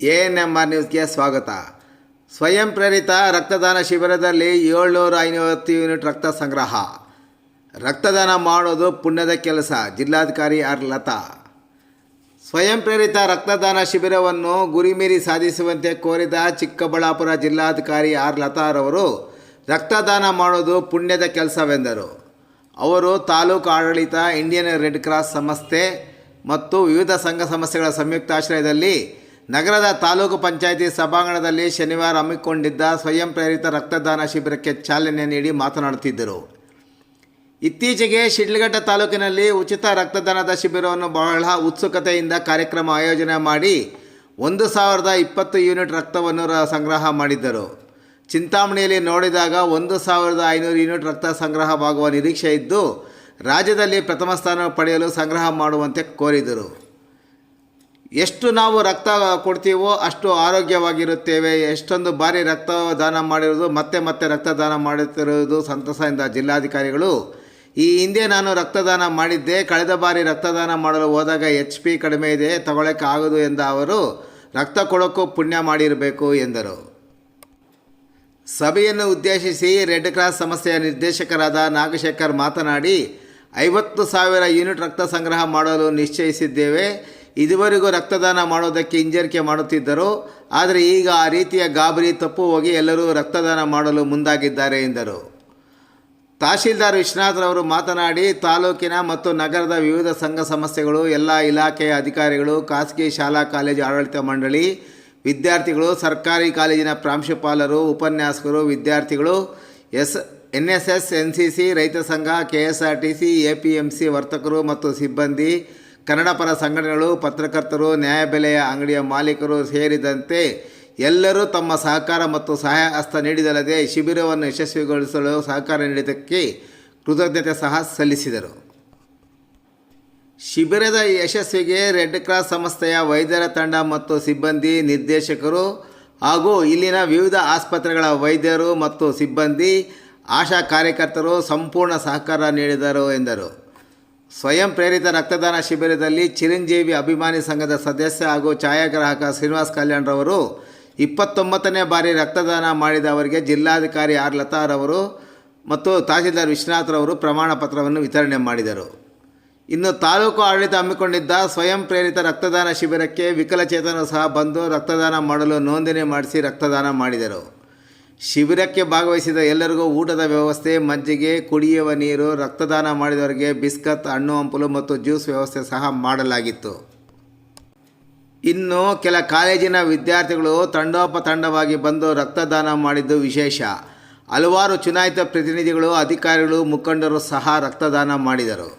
ANMR ನ್ಯೂಸ್ಗೆ ಸ್ವಾಗತ. ಸ್ವಯಂ ಪ್ರೇರಿತ ರಕ್ತದಾನ ಶಿಬಿರದಲ್ಲಿ 750 ಯೂನಿಟ್ ರಕ್ತ ಸಂಗ್ರಹ. ರಕ್ತದಾನ ಮಾಡೋದು ಪುಣ್ಯದ ಕೆಲಸ. ಜಿಲ್ಲಾಧಿಕಾರಿ ಆರ್ ಲತಾ. ಸ್ವಯಂ ಪ್ರೇರಿತ ರಕ್ತದಾನ ಶಿಬಿರವನ್ನು ಗುರಿಮೀರಿ ಸಾಧಿಸುವಂತೆ ಕೋರಿದ ಚಿಕ್ಕಬಳ್ಳಾಪುರ ಜಿಲ್ಲಾಧಿಕಾರಿ ಆರ್ ಲತಾರವರು ರಕ್ತದಾನ ಮಾಡೋದು ಪುಣ್ಯದ ಕೆಲಸವೆಂದರು. ಅವರು ತಾಲೂಕು ಆಡಳಿತ, ಇಂಡಿಯನ್ ರೆಡ್ ಕ್ರಾಸ್ ಸಂಸ್ಥೆ ಮತ್ತು ವಿವಿಧ ಸಂಘ ಸಂಸ್ಥೆಗಳ ಸಂಯುಕ್ತಾಶ್ರಯದಲ್ಲಿ ನಗರದ ತಾಲೂಕು ಪಂಚಾಯಿತಿ ಸಭಾಂಗಣದಲ್ಲಿ ಶನಿವಾರ ಹಮ್ಮಿಕೊಂಡಿದ್ದ ಸ್ವಯಂ ಪ್ರೇರಿತ ರಕ್ತದಾನ ಶಿಬಿರಕ್ಕೆ ಚಾಲನೆ ನೀಡಿ ಮಾತನಾಡುತ್ತಿದ್ದರು. ಇತ್ತೀಚೆಗೆ ಶಿಡ್ಲಘಟ್ಟ ತಾಲೂಕಿನಲ್ಲಿ ಉಚಿತ ರಕ್ತದಾನದ ಶಿಬಿರವನ್ನು ಬಹಳ ಉತ್ಸುಕತೆಯಿಂದ ಕಾರ್ಯಕ್ರಮ ಆಯೋಜನೆ ಮಾಡಿ 1020 ಯೂನಿಟ್ ರಕ್ತವನ್ನು ಸಂಗ್ರಹ ಮಾಡಿದ್ದರು. ಚಿಂತಾಮಣಿಯಲ್ಲಿ ನೋಡಿದಾಗ 1500 ಯೂನಿಟ್ ರಕ್ತ ಸಂಗ್ರಹವಾಗುವ ನಿರೀಕ್ಷೆ ಇದ್ದು, ರಾಜ್ಯದಲ್ಲಿ ಪ್ರಥಮ ಸ್ಥಾನ ಪಡೆಯಲು ಸಂಗ್ರಹ ಮಾಡುವಂತೆ ಕೋರಿದರು. ಎಷ್ಟು ನಾವು ರಕ್ತ ಕೊಡ್ತೀವೋ ಅಷ್ಟು ಆರೋಗ್ಯವಾಗಿರುತ್ತೇವೆ. ಎಷ್ಟೊಂದು ಬಾರಿ ರಕ್ತದಾನ ಮಾಡಿರುವುದು ಮತ್ತೆ ರಕ್ತದಾನ ಮಾಡುತ್ತಿರುವುದು ಸಂತಸ ಎಂದ ಜಿಲ್ಲಾಧಿಕಾರಿಗಳು, ಈ ಹಿಂದೆ ನಾನು ರಕ್ತದಾನ ಮಾಡಿದ್ದೆ. ಕಳೆದ ಬಾರಿ ರಕ್ತದಾನ ಮಾಡಲು ಹೋದಾಗ HP ಕಡಿಮೆ ಇದೆ, ತಗೊಳ್ಳೋಕ್ಕೆ ಆಗೋದು ಎಂದ ಅವರು ರಕ್ತ ಕೊಡೋಕ್ಕೂ ಪುಣ್ಯ ಮಾಡಿರಬೇಕು ಎಂದರು. ಸಭೆಯನ್ನು ಉದ್ದೇಶಿಸಿ ರೆಡ್ ಕ್ರಾಸ್ ಸಂಸ್ಥೆಯ ನಿರ್ದೇಶಕರಾದ ನಾಗಶೇಖರ್ ಮಾತನಾಡಿ, 50,000 ಯೂನಿಟ್ ರಕ್ತ ಸಂಗ್ರಹ ಮಾಡಲು ನಿಶ್ಚಯಿಸಿದ್ದೇವೆ. ಇದುವರೆಗೂ ರಕ್ತದಾನ ಮಾಡೋದಕ್ಕೆ ಹಿಂಜರಿಕೆ ಮಾಡುತ್ತಿದ್ದರು. ಆದರೆ ಈಗ ಆ ರೀತಿಯ ಗಾಬರಿ ತಪ್ಪು ಹೋಗಿ ಎಲ್ಲರೂ ರಕ್ತದಾನ ಮಾಡಲು ಮುಂದಾಗಿದ್ದಾರೆ ಎಂದರು. ತಹಶೀಲ್ದಾರ್ ವಿಶ್ವನಾಥ್ರವರು ಮಾತನಾಡಿ, ತಾಲೂಕಿನ ಮತ್ತು ನಗರದ ವಿವಿಧ ಸಂಘ ಸಂಸ್ಥೆಗಳು, ಎಲ್ಲ ಇಲಾಖೆಯ ಅಧಿಕಾರಿಗಳು, ಖಾಸಗಿ ಶಾಲಾ ಕಾಲೇಜು ಆಡಳಿತ ಮಂಡಳಿ, ವಿದ್ಯಾರ್ಥಿಗಳು, ಸರ್ಕಾರಿ ಕಾಲೇಜಿನ ಪ್ರಾಂಶುಪಾಲರು, ಉಪನ್ಯಾಸಕರು, ವಿದ್ಯಾರ್ಥಿಗಳು, NSS, NCC, ರೈತ ಸಂಘ, KSRTC, APMC ವರ್ತಕರು ಮತ್ತು ಸಿಬ್ಬಂದಿ, ಕನ್ನಡ ಪರ ಸಂಘಟನೆಗಳು, ಪತ್ರಕರ್ತರು, ನ್ಯಾಯಬೆಲೆಯ ಅಂಗಡಿಯ ಮಾಲೀಕರು ಸೇರಿದಂತೆ ಎಲ್ಲರೂ ತಮ್ಮ ಸಹಕಾರ ಮತ್ತು ಸಹಾಯ ಹಸ್ತ ನೀಡಿದಲ್ಲದೆ ಶಿಬಿರವನ್ನು ಯಶಸ್ವಿಗೊಳಿಸಲು ಸಹಕಾರ ನೀಡಿದ್ದಕ್ಕೆ ಕೃತಜ್ಞತೆ ಸಹ ಸಲ್ಲಿಸಿದರು. ಶಿಬಿರದ ಯಶಸ್ವಿಗೆ ರೆಡ್ ಕ್ರಾಸ್ ಸಂಸ್ಥೆಯ ವೈದ್ಯರ ತಂಡ ಮತ್ತು ಸಿಬ್ಬಂದಿ, ನಿರ್ದೇಶಕರು ಹಾಗೂ ಇಲ್ಲಿನ ವಿವಿಧ ಆಸ್ಪತ್ರೆಗಳ ವೈದ್ಯರು ಮತ್ತು ಸಿಬ್ಬಂದಿ, ಆಶಾ ಕಾರ್ಯಕರ್ತರು ಸಂಪೂರ್ಣ ಸಹಕಾರ ನೀಡಿದರು ಎಂದರು. ಸ್ವಯಂ ಪ್ರೇರಿತ ರಕ್ತದಾನ ಶಿಬಿರದಲ್ಲಿ ಚಿರಂಜೀವಿ ಅಭಿಮಾನಿ ಸಂಘದ ಸದಸ್ಯ ಹಾಗೂ ಛಾಯಾಗ್ರಾಹಕ ಶ್ರೀನಿವಾಸ್ ಕಲ್ಯಾಣ್ರವರು 29ನೇ ಬಾರಿ ರಕ್ತದಾನ ಮಾಡಿದ ಅವರಿಗೆ ಜಿಲ್ಲಾಧಿಕಾರಿ ಆರ್ ಲತಾರವರು ಮತ್ತು ತಹಶೀಲ್ದಾರ್ ವಿಶ್ವನಾಥ್ರವರು ಪ್ರಮಾಣ ಪತ್ರವನ್ನು ವಿತರಣೆ ಮಾಡಿದರು. ಇನ್ನು ತಾಲೂಕು ಆಡಳಿತ ಹಮ್ಮಿಕೊಂಡಿದ್ದ ಸ್ವಯಂ ಪ್ರೇರಿತ ರಕ್ತದಾನ ಶಿಬಿರಕ್ಕೆ ವಿಕಲಚೇತನರು ಸಹ ಬಂದು ರಕ್ತದಾನ ಮಾಡಲು ನೋಂದಣಿ ಮಾಡಿಸಿ ರಕ್ತದಾನ ಮಾಡಿದರು. ಶಿಬಿರಕ್ಕೆ ಭಾಗವಹಿಸಿದ ಎಲ್ಲರಿಗೂ ಊಟದ ವ್ಯವಸ್ಥೆ, ಮಜ್ಜಿಗೆ, ಕುಡಿಯುವ ನೀರು, ರಕ್ತದಾನ ಮಾಡಿದವರಿಗೆ ಬಿಸ್ಕತ್, ಹಣ್ಣು ಹಂಪಲು ಮತ್ತು ಜ್ಯೂಸ್ ವ್ಯವಸ್ಥೆ ಸಹ ಮಾಡಲಾಗಿತ್ತು. ಇನ್ನು ಕೆಲ ಕಾಲೇಜಿನ ವಿದ್ಯಾರ್ಥಿಗಳು ತಂಡೋಪತಂಡವಾಗಿ ಬಂದು ರಕ್ತದಾನ ಮಾಡಿದ್ದು ವಿಶೇಷ. ಹಲವಾರು ಚುನಾಯಿತ ಪ್ರತಿನಿಧಿಗಳು, ಅಧಿಕಾರಿಗಳು, ಮುಖಂಡರು ಸಹ ರಕ್ತದಾನ ಮಾಡಿದರು.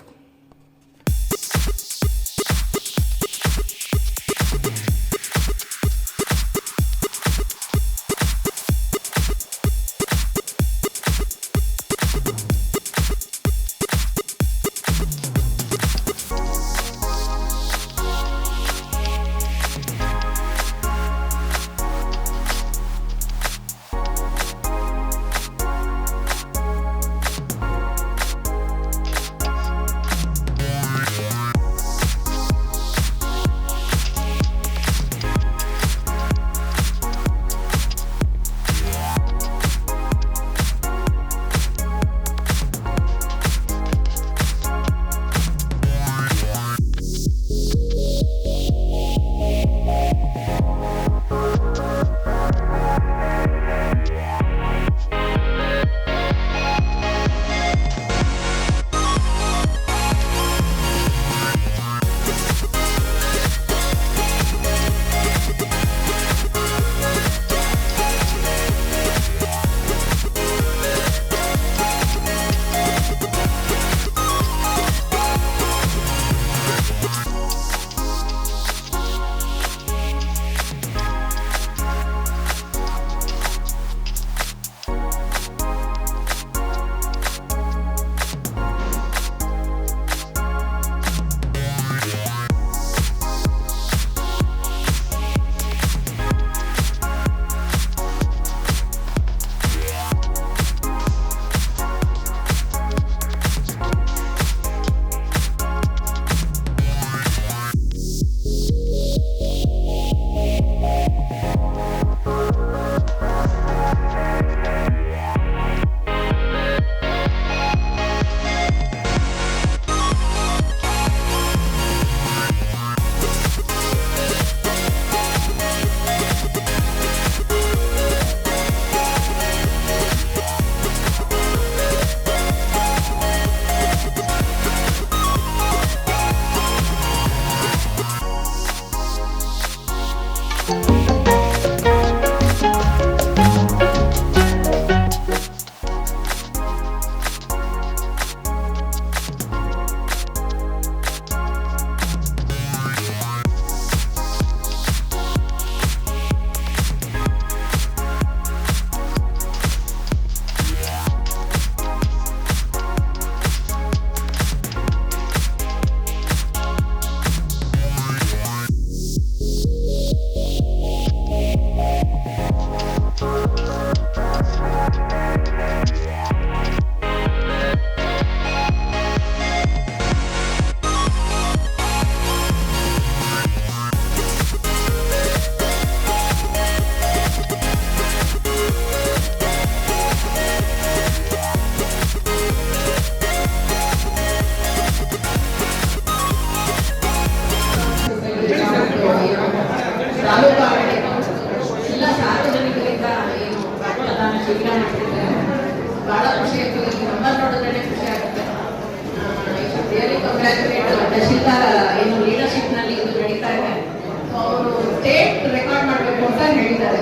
ಮಾಡಬೇಕು ಅಂತ ಹೇಳಿದ್ದಾರೆ.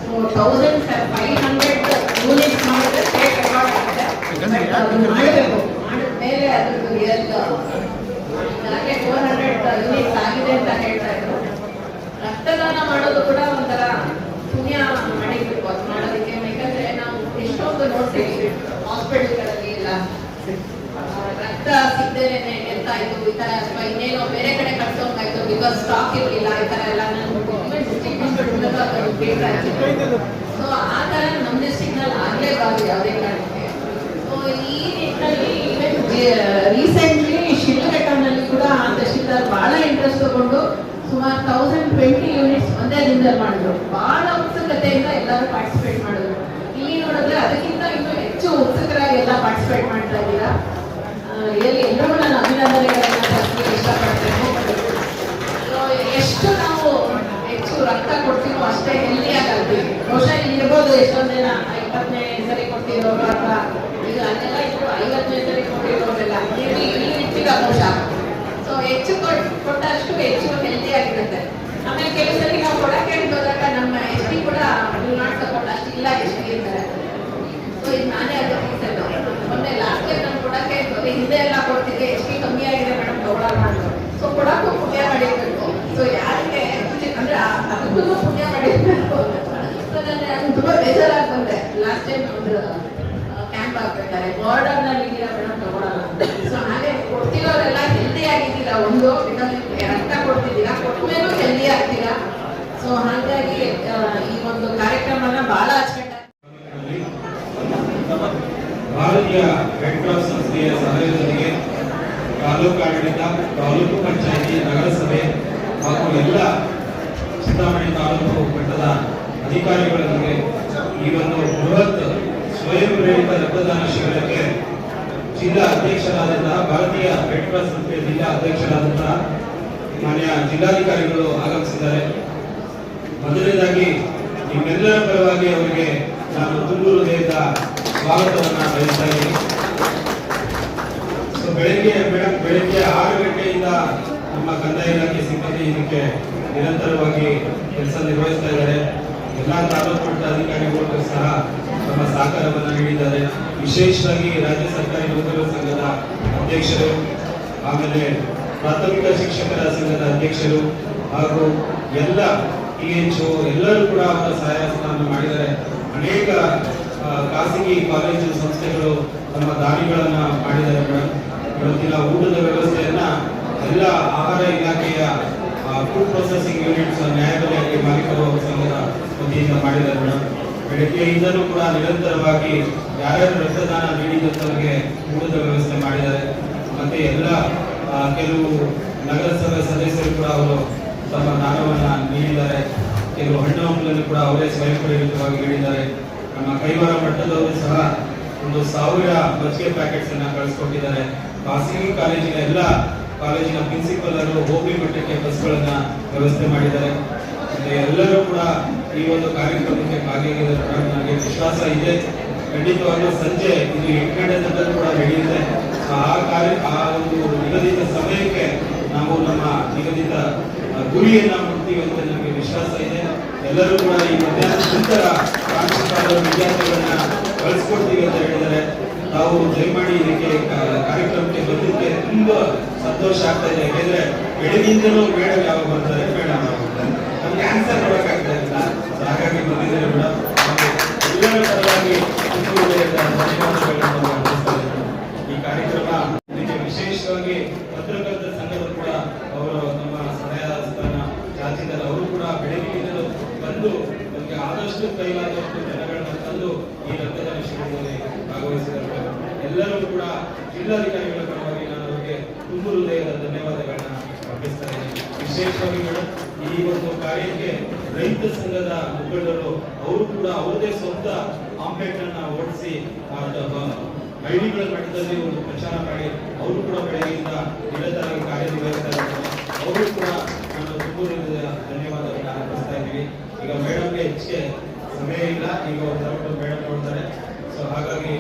ಸೊ 1500 ಯೂನಿಟ್ಸ್ ಮಾಡಿದ್ರೆ ಸ್ಟೇಟ್ ರೆಕಾರ್ಡ್ ಆಗುತ್ತೆ. ಮಾಡಬೇಕು, ಮಾಡಿದ್ಮೇಲೆ ಅದ್ರದ್ದು ರಿಯಲ್ ಹಾಗೆ 400 ಯೂನಿಟ್ಸ್ ಆಗಿದೆ ಅಂತ ಹೇಳ್ತಾ ಇದ್ರು. ರಕ್ತದಾನ ಮಾಡೋದು ಕೂಡ ಒಂಥರ ಪುಣ್ಯ ಮಾಡಿರ್ಬೇಕು ಅದು ಮಾಡೋದಕ್ಕೆ. ಯಾಕಂದ್ರೆ ನಾವು ಎಷ್ಟೊಂದು ನೋಡ್ತೀವಿ ಹಾಸ್ಪಿಟಲ್ಗಳಲ್ಲಿ ಎಲ್ಲ ರಕ್ತ ಸಿಗದೇನೆ ಎಂತಾಯ್ತು ಈ ತರ, ಅಥವಾ ಇನ್ನೇನೋ ಬೇರೆ ಕಡೆ ಕಳ್ಸೋಂಗಾಯ್ತು ಬಿಕಾಸ್ ಸ್ಟಾಕ್ ಇರಲಿಲ್ಲ, ಈ ತರ ಎಲ್ಲ ಡಿಸ್ಟ್ರಿಕ್ಟ್ ಹಾಸ್ಪಿಟಲ್. ಸೊ ಆ ತರ ನಮ್ಮ ಡಿಸ್ಟ್ರಿಕ್ಟ್ ನಲ್ಲಿ ಆಗ್ಲೇಬಾರ್ದು ಯಾವುದೇ ಕಾರಣಕ್ಕೆ. ಸೊ ಈ ನಿಟ್ಟಿನಲ್ಲಿ ರೀಸೆಂಟ್ಲಿ ಶಿಡ್ಲಘಟ್ಟನಲ್ಲಿ ಕೂಡ ತಹಶೀಲ್ದಾರ್ ಬಹಳ ಇಂಟ್ರೆಸ್ಟ್ ತಗೊಂಡು ಸುಮಾರು 1020 ಯೂನಿಟ್ಸ್ ಒಂದೇ ದಿನದಲ್ಲಿ ಮಾಡಿದ್ರು. ಬಹಳ ಉತ್ಸುಕತೆಯಿಂದ ಎಲ್ಲರೂ ಪಾರ್ಟಿಸಿಪೇಟ್ ಮಾಡಿದ್ರು. ಇಲ್ಲಿ ನೋಡಿದ್ರೆ ಅದಕ್ಕಿಂತ ಇನ್ನೂ ಹೆಚ್ಚು ಉತ್ಸುಕರಾಗಿ ಎಲ್ಲ ಪಾರ್ಟಿಸಿಪೇಟ್ ಮಾಡ್ತಾ ಇದ್ದೀರಾ. ರಿಯಲಿ ಎಲ್ಲರೂ ನಾನು ಅಭಿನಂದನೆಗಳನ್ನ ಸಲ್ಲಿಸಲಿಕ್ಕೆ ಇಷ್ಟಪಡ್ತೇನೆ. ಎಷ್ಟು ನಾವು ಹೆಚ್ಚು ರಕ್ತ ಕೊಡ್ತೀವೋ ಅಷ್ಟೇ ಹೆಲ್ದಿಯಾಗಿ ಆಗ್ತೀವಿ. ಬಹುಶಃ ಇಲ್ಲಿ ಇರ್ಬೋದು ಎಷ್ಟೊಂದು ಜನ 20ನೇ ಸರಿ ಕೊಡ್ತಿರೋರು ಅಥವಾ ಈಗ ಅಲ್ಲೆಲ್ಲ ಇದ್ರು 50ನೇ ಸರಿ ಕೊಟ್ಟಿರೋರೆಲ್ಲ ಇರ್ತೀರ ಬಹುಶಃ. ಸೊ ಹೆಚ್ಚು ಕೊಟ್ಟಷ್ಟು ಹೆಚ್ಚು ಹೆಲ್ದಿ ಆಗಿರುತ್ತೆ. ಆಮೇಲೆ ಕೆಲವು ಸರಿ ನಾವು ಕೊಡಕ್ಕೆ ಹೋದಾಗ ನಮ್ಮ ಎಸ್ ಟಿ ಕೂಡ ನೀವು ನಾಟ್ ಸಪೋರ್ಟ್ ಅಷ್ಟಿಲ್ಲ ಎಸ್ ಟಿ ಇರ್ತಾರೆ. ಸೊ ಇದು ನಾನೇ ಅದು ರೀಸೆಂಟ್ ಮೊನ್ನೆ ಲಾಸ್ಟ್ ಟೈಮ್ ನಾನು ಕೊಡಕ್ಕೆ ಹಿಂದೆ ಎಲ್ಲ ಕೊಡ್ತಿದ್ದೆ, ಎಸ್ ಟಿ ಕಮ್ಮಿ ಆಗಿದೆ ಮೇಡಮ್ ತಗೊಳ್ಳೋಣ ಅಂತ. ಸೊ ಕೊಡಕ್ಕೂ ಪುಣ್ಯ ಮಾಡಿರ್ಬೇಕು. ಸೊ ಯಾರಿಗೆ ಅಂದ್ರೆ ಅದಕ್ಕೂ ಪುಣ್ಯ ಮಾಡಿರ್ಬೇಕು. ಸೊ ನಾನು ತುಂಬಾ ಬೇಜಾರಾಗಿ ಬಂದೆ ಲಾಸ್ಟ್ ಟೈಮ್ ಒಂದು ಕ್ಯಾಂಪ್ ಆಗ್ಬೇಕಾದ್ರೆ ಬಾರ್ಡರ್ ನಲ್ಲಿ ಇದ್ದೀರಾ ಮೇಡಮ್ ತಗೊಳ್ಳಲ್ಲ. ಸೊ ಹಾಗೆ ಕೊಡ್ತಿರೋರೆಲ್ಲ ಹೆಲ್ದಿ ಆಗಿದ್ದೀರಾ, ಒಂದು ರಕ್ತ ಕೊಡ್ತಿದ್ದೀರಾ, ಕೊಟ್ಟ ಮೇಲೂ ಹೆಲ್ದಿ ಆಗ್ತೀರಾ. ಸೊ ಹಾಗಾಗಿ ಈ ಒಂದು ಕಾರ್ಯಕ್ರಮನ ಬಹಳ ಅಚ್ಚುಕಟ್ಟಾಗಿ ಭಾರತೀಯ ರೆಡ್ ಕ್ರಾಸ್ ಸಂಸ್ಥೆಯ ಸಹಯೋಗದೊಂದಿಗೆ ತಾಲೂಕು ಆಡಳಿತ, ತಾಲೂಕು ಪಂಚಾಯಿತಿ, ನಗರಸಭೆ ಹಾಗೂ ಎಲ್ಲ ಚಿಂತಾಮಣಿ ತಾಲೂಕು ಮಟ್ಟದ ಅಧಿಕಾರಿಗಳೊಂದಿಗೆ ಈ ಒಂದು ಬೃಹತ್ ಸ್ವಯಂ ಪ್ರೇರಿತ ರಕ್ತದಾನ ಶಿಬಿರಕ್ಕೆ ಜಿಲ್ಲಾ ಅಧ್ಯಕ್ಷರಾದಂತಹ ಭಾರತೀಯ ರೆಡ್ ಕ್ರಾಸ್ ಸಂಸ್ಥೆಯ ಜಿಲ್ಲಾ ಅಧ್ಯಕ್ಷರಾದಂತಹ ಮಾನ್ಯ ಜಿಲ್ಲಾಧಿಕಾರಿಗಳು ಆಗಮಿಸಿದ್ದಾರೆ. ಮೊದಲನೇದಾಗಿ ನಿಮ್ಮೆಲ್ಲರ ಪರವಾಗಿ ಅವರಿಗೆ ನಾನು ತುಂಬು ಹೃದಯದ ಸ್ವಾಗತವನ್ನ ಬಯಸ್ತಾ ಇದ್ದೀನಿ. ಬೆಳಗ್ಗೆ 6 ಗಂಟೆಯಿಂದ ನಮ್ಮ ಕಂದಾಯ ಇಲಾಖೆ ಸಿಬ್ಬಂದಿ ಇದಕ್ಕೆ ನಿರಂತರವಾಗಿ ಕೆಲಸ ನಿರ್ವಹಿಸ್ತಾ ಇದ್ದಾರೆ. ಎಲ್ಲಾ ತಾಲೂಕು ಮಟ್ಟದ ಅಧಿಕಾರಿಗಳು ಸಹ ತಮ್ಮ ಸಹಕಾರವನ್ನು ನೀಡಿದ್ದಾರೆ. ವಿಶೇಷವಾಗಿ ರಾಜ್ಯ ಸರ್ಕಾರಿ ನೌಕರರ ಸಂಘದ ಅಧ್ಯಕ್ಷರು, ಆಮೇಲೆ ಪ್ರಾಥಮಿಕ ಶಿಕ್ಷಕರ ಸಂಘದ ಅಧ್ಯಕ್ಷರು ಹಾಗೂ ಎಲ್ಲ THO ಎಲ್ಲರೂ ಕೂಡ ಅವರ ಸಹಾಯವನ್ನು ಮಾಡಿದ್ದಾರೆ. ಅನೇಕ ಖಾಸಗಿ ಕಾಲೇಜು ಸಂಸ್ಥೆಗಳು ತಮ್ಮ ದಾನಿಗಳನ್ನ ಮಾಡಿದ್ದಾರೆ ಮೇಡಮ್. ಇವತ್ತಿನ ಊಟದ ವ್ಯವಸ್ಥೆಯನ್ನ ಎಲ್ಲ ಆಹಾರ ಇಲಾಖೆಯ ಫುಡ್ ಪ್ರೊಸೆಸಿಂಗ್ ಯೂನಿಟ್ಸ್ ನ್ಯಾಯಬೆಲೆ ಮಾಲೀಕರು ಸಂಘದ ವತಿಯಿಂದ ಮಾಡಿದ್ದಾರೆ ಮೇಡಮ್. ಬೆಳಗ್ಗೆಯಿಂದಲೂ ಕೂಡ ನಿರಂತರವಾಗಿ ಯಾರ್ಯಾರು ರಕ್ತದಾನ ನೀಡಿದಂತವರಿಗೆ ಊಟದ ವ್ಯವಸ್ಥೆ ಮಾಡಿದ್ದಾರೆ. ಮತ್ತೆ ಎಲ್ಲ ಕೆಲವು ನಗರಸಭೆ ಸದಸ್ಯರು ಕೂಡ ಅವರು ತಮ್ಮ ದಾನವನ್ನ ನೀಡಿದ್ದಾರೆ. ಕೆಲವು ಹಣ್ಣು ಹಂಪಲನ್ನು ಕೂಡ ಅವರೇ ಸ್ವಯಂ ಪ್ರೇರಿತವಾಗಿ ನೀಡಿದ್ದಾರೆ. ನಮ್ಮ ಕೈವಾರ ಮಟ್ಟದವರು ಸಹ 1000 ಮಜ್ಜಿಗೆ ಪ್ಯಾಕೆಟ್ಸ್ ಅನ್ನ ಕಳಿಸ್ಕೊಟ್ಟಿದ್ದಾರೆ. ಖಾಸಗಿ ಕಾಲೇಜಿನ ಎಲ್ಲ ಕಾಲೇಜಿನ ಪ್ರಿನ್ಸಿಪಲ್ ಹೋಬಳಿ ಮಟ್ಟಕ್ಕೆ ಬಸ್ಗಳನ್ನ ವ್ಯವಸ್ಥೆ ಮಾಡಿದ್ದಾರೆ. ಎಲ್ಲರೂ ಕೂಡ ಈ ಒಂದು ಕಾರ್ಯಕ್ರಮಕ್ಕೆ ಭಾಗಿಯಾಗಿದ್ದಾರೆ. ನನಗೆ ವಿಶ್ವಾಸ ಇದೆ ಖಂಡಿತವಾಗ್ಲೂ ಸಂಜೆ ಇದು 8 ಗಂಟೆ ತನಕ ಕೂಡ ನಡೆಯುತ್ತೆ. ಆ ಒಂದು ನಿಗದಿತ ಸಮಯಕ್ಕೆ ನಾವು ನಮ್ಮ ನಿಗದಿತ ಗುರಿಯನ್ನ ಮುಟ್ತೀವಿ ಅಂತ ನಮಗೆ ವಿಶ್ವಾಸ ಇದೆ. ಎಲ್ಲರೂ ಕೂಡ ಈ ಮಧ್ಯಾಹ್ನದ ನಂತರ ಪ್ರಾಂಶುಪಾಲರು ವಿದ್ಯಾರ್ಥಿಗಳನ್ನ ಕಳಿಸ್ಕೊಡ್ತೀವಿ ಅಂತ ಹೇಳಿದ್ದಾರೆ. ನಾವು ದಯಮಾಡಿ ಇದಕ್ಕೆ ಕಾರ್ಯಕ್ರಮಕ್ಕೆ ಬಂದಿದ್ದಕ್ಕೆ ತುಂಬಾ ಸಂತೋಷ ಆಗ್ತಾ ಇದೆ. ಯಾಕೆಂದ್ರೆ ಬೆಳಗಿಂದಲೂ ಮೇಡಮ್ ಯಾವಾಗ ಬರ್ತಾರೆ, ಮೇಡಮ್ ನಮ್ಗೆ ಆನ್ಸರ್ ಕೊಡಕ್ಕಾಗ್ತಾ ಇಲ್ಲ. ಹಾಗಾಗಿ ಬಂದಿದ್ದಾರೆ ಮೇಡಮ್. ಎಲ್ಲರ ಪರವಾಗಿ ಧನ್ಯವಾದಗಳನ್ನು ಅರ್ಪಿಸ್ತಾರೆ. ಈ ಕಾರ್ಯಕ್ರಮ ಇದಕ್ಕೆ ವಿಶೇಷವಾಗಿ ಪತ್ರಕರ್ತರ ಸಂಘದ ಕೂಡ ಅವರು ತಮ್ಮ ಸಹಾಯ ಸ್ಥಾನ ಚಾಚಿದ್ದಾರೆ. ಅವರು ಕೂಡ ಬೆಳಗ್ಗೆಯಿಂದಲೂ ಬಂದು ನಮಗೆ ಆದಷ್ಟು ಕೈಲಾದಷ್ಟು ಜನಗಳನ್ನ ತಂದು ಈ ರಕ್ತದಾನ ಶಿಬಿರದಲ್ಲಿ ಭಾಗವಹಿಸಿದ್ದಾರೆ. ಎಲ್ಲರೂ ಕೂಡ ಜಿಲ್ಲಾಧಿಕಾರಿಗಳ ಪರವಾಗಿ ನಾನು ಅವರಿಗೆ ತುಂಬು ಹೃದಯದ ಧನ್ಯವಾದಗಳನ್ನ ಅರ್ಪಿಸ್ತಾ ಇದ್ದೀನಿ. ವಿಶೇಷವಾಗಿ ಮೇಡಮ್ ಈ ಒಂದು ಕಾರ್ಯಕ್ಕೆ ರೈತ ಸಂಘದ ಮುಖಂಡರು ಅವರು ಕೂಡ ಅವರದೇ ಸ್ವಂತ ಆಂಪ್ಲೆಟ್ ಅನ್ನ ಓಡಿಸಿ ಹಳ್ಳಿಗಳ ಮಟ್ಟದಲ್ಲಿ ಒಂದು ಪ್ರಚಾರ ಮಾಡಿ ಅವರು ಕೂಡ ಬೆಳಗ್ಗೆಯಿಂದ ನಿರಂತರವಾಗಿ ಕಾರ್ಯನಿರ್ವಹಿಸ್ತಾ ಇದ್ದಾರೆ. ಅವರು ಕೂಡ ನಾನು ತುಂಬು ಹೃದಯದ ಧನ್ಯವಾದಗಳನ್ನ ಅರ್ಪಿಸ್ತಾ ಇದ್ದೀವಿ. ಈಗ ಮೇಡಮ್ಗೆ ಹೆಚ್ಚಿಗೆ ಸಮಯ ಇಲ್ಲ, ಈಗ ಮೇಡಮ್ ನೋಡ್ತಾರೆ. ಸೊ ಹಾಗಾಗಿ